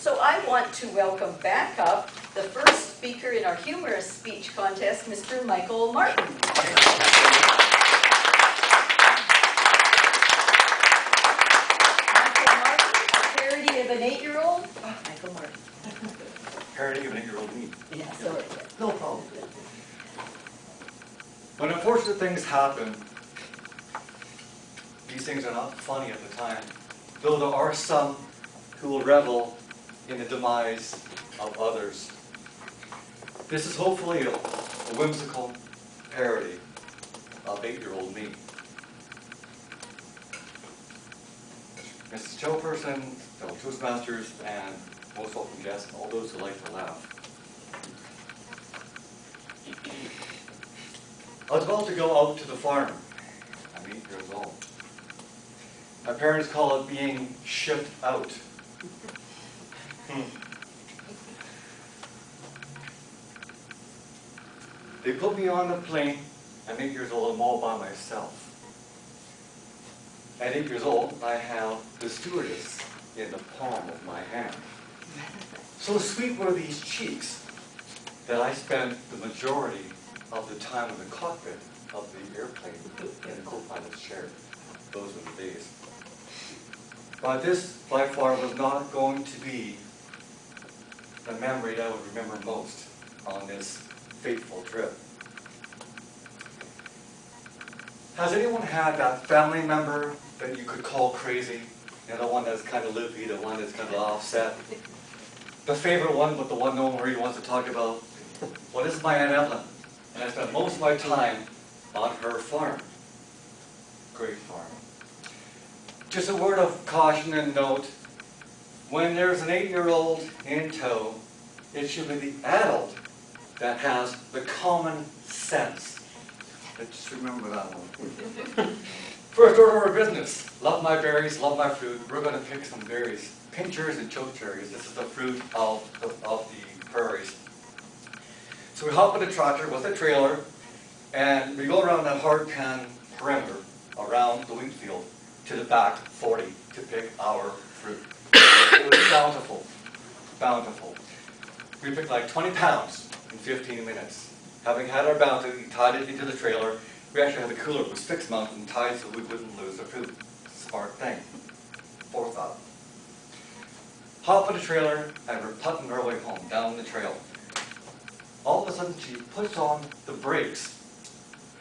So I want to welcome back up the first speaker in our humorous speech contest, Mr. Michael Martin. Michael Martin, a parody of an 8-year-old. Michael Martin. Parody of an 8-year-old me. Yeah, sorry. No problem. When unfortunate things happen, these things are not funny at the time, though there are some who will revel in the demise of others. This is hopefully a whimsical parody of 8-year-old me. Mrs. Chairperson, fellow Toastmasters, and most welcome guests, and all those who like to laugh. I was about to go out to the farm. I'm 8 years old. My parents call it being shipped out. They put me on the plane. I'm 8 years old. I'm all by myself. At 8 years old, I have the stewardess in the palm of my hand. So sweet were these cheeks that I spent the majority of the time in the cockpit of the airplane in the co-pilot's chair. Those were the days. But this, by far, was not going to be the memory that I would remember most on this fateful trip. Has anyone had that family member that you could call crazy? You know, the one that's kind of loopy, the one that's kind of offset? The favorite one, but the one no one really wants to talk about? Well, this is my Aunt Evelyn, and I spent most of my time on her farm. Great farm. Just a word of caution and note, when there's an 8-year-old in tow, it should be the adult that has the common sense. Just remember that one. First order of business. Love my berries, love my fruit. We're going to pick some berries. Pinchers and chokecherries. This is the fruit of the prairies. So we hop in the tractor with a trailer, and we go around that hard pan perimeter around the wheat field to the back 40 to pick our fruit. It was bountiful, bountiful. We picked like 20 pounds in 15 minutes. Having had our bounty, we tied it into the trailer. We actually had the cooler was fixed mounted and tied so we wouldn't lose the fruit. Smart thing. Forethought. Hop in the trailer and we're putting our way home down the trail. All of a sudden she puts on the brakes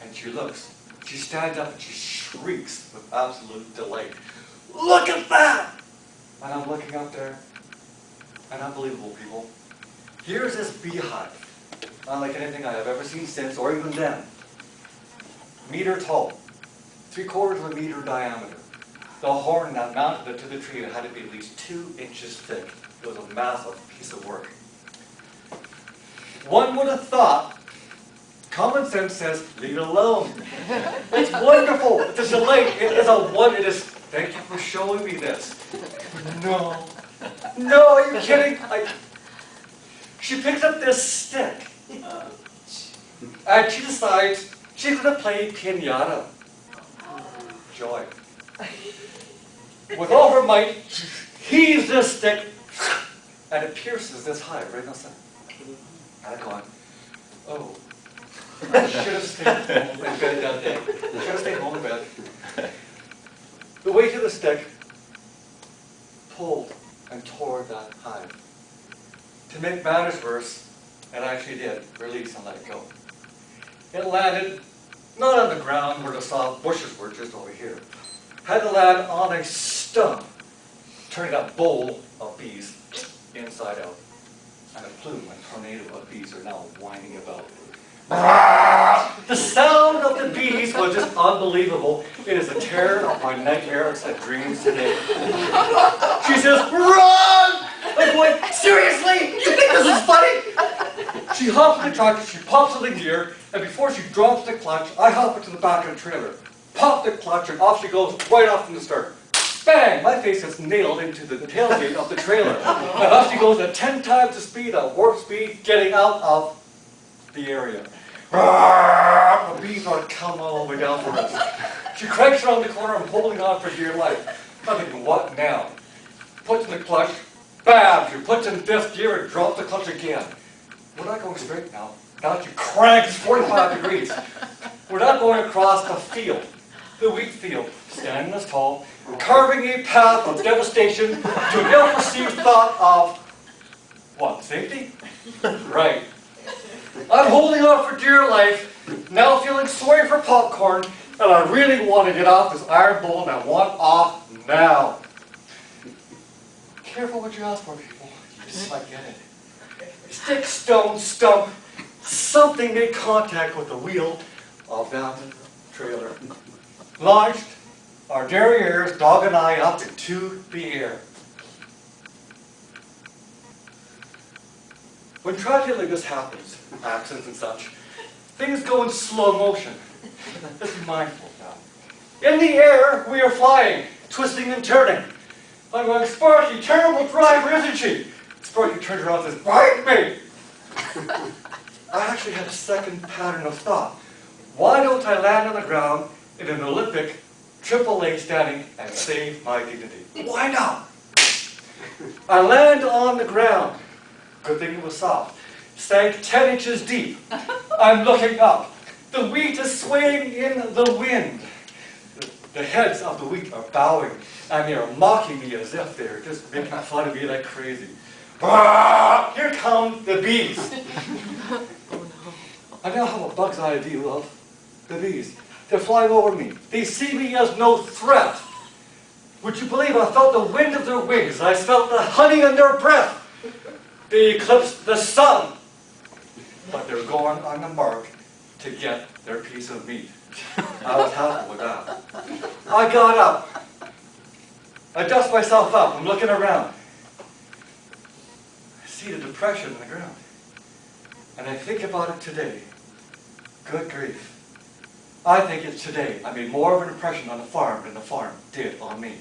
and she looks. She stands up and she shrieks with absolute delight. Look at that! And I'm looking up there, and unbelievable, people. Here's this beehive, unlike anything I have ever seen since, or even then. Meter tall, 3/4 of a meter diameter. The horn that mounted it to the tree had to be at least 2 inches thick. It was a massive piece of work. One would have thought, common sense says, leave it alone. It's wonderful. It's a delight. It is, thank you for showing me this. No. No, are you kidding? She picks up this stick. And she decides she's going to play pinata. Joy. With all her might, she heaves this stick, and it pierces this hive right in the center. And I'm going, oh. I should have stayed home in bed that day. Should have stayed home in bed. The weight of the stick pulled and tore that hive. To make matters worse, it actually did release and let it go. It landed not on the ground where the soft bushes were, just over here. Had to land on a stump, turning that bowl of bees inside out. And a plume and tornado of bees are now winding about. The sound of the bees was just unbelievable. It is a terror of my nightmares and dreams today. She says, run! I'm going, seriously? You think this is funny? She hops in the tractor, she pops in the gear, and before she drops the clutch, I hop into the back of the trailer, pop the clutch, and off she goes right off from the start. Bang! My face is nailed into the tailgate of the trailer. And off she goes at 10 times the speed, at warp speed, getting out of the area. The bees are coming all the way down for us. She cranks around the corner and holding on for dear life. I'm thinking, what now? Puts in the clutch, Bam! She puts in fifth gear and drops the clutch again. We're not going straight now. Now that you crank, it's 45 degrees. We're not going across the field, the wheat field, standing as tall, carving a path of devastation to an ill-perceived thought of, what, safety? Right. I'm holding on for dear life, now feeling sorry for popcorn, and I really want to get off this iron bowl, and I want off now. Careful what you ask for, people. You just might get it. Stick, stone, stump, something made contact with the wheel of that trailer. Launched our derrieres, dog and I, up into the air. When tragedy like this happens, accidents and such, things go in slow motion. Let's be mindful now. In the air, we are flying, twisting and turning. I'm going, Sparky, terrible driver, isn't she? Sparky turns around and says, bite me! I actually had a second pattern of thought. Why don't I land on the ground in an Olympic AAA standing and save my dignity? Why not? I land on the ground. Good thing it was soft. Sank 10 inches deep. I'm looking up. The wheat is swaying in the wind. The heads of the wheat are bowing, and they are mocking me as if they're just making fun of me like crazy. Ah, here come the bees. I now have a bug's eye view of the bees. They're flying over me. They see me as no threat. Would you believe I felt the wind of their wings? I felt the honey in their breath. They eclipsed the sun. But they're going on the mark to get their piece of meat. I was happy with that. I got up. I dust myself up. I'm looking around. I see the depression in the ground. And I think about it today. Good grief. I think it's today. I made more of an impression on the farm than the farm did on me.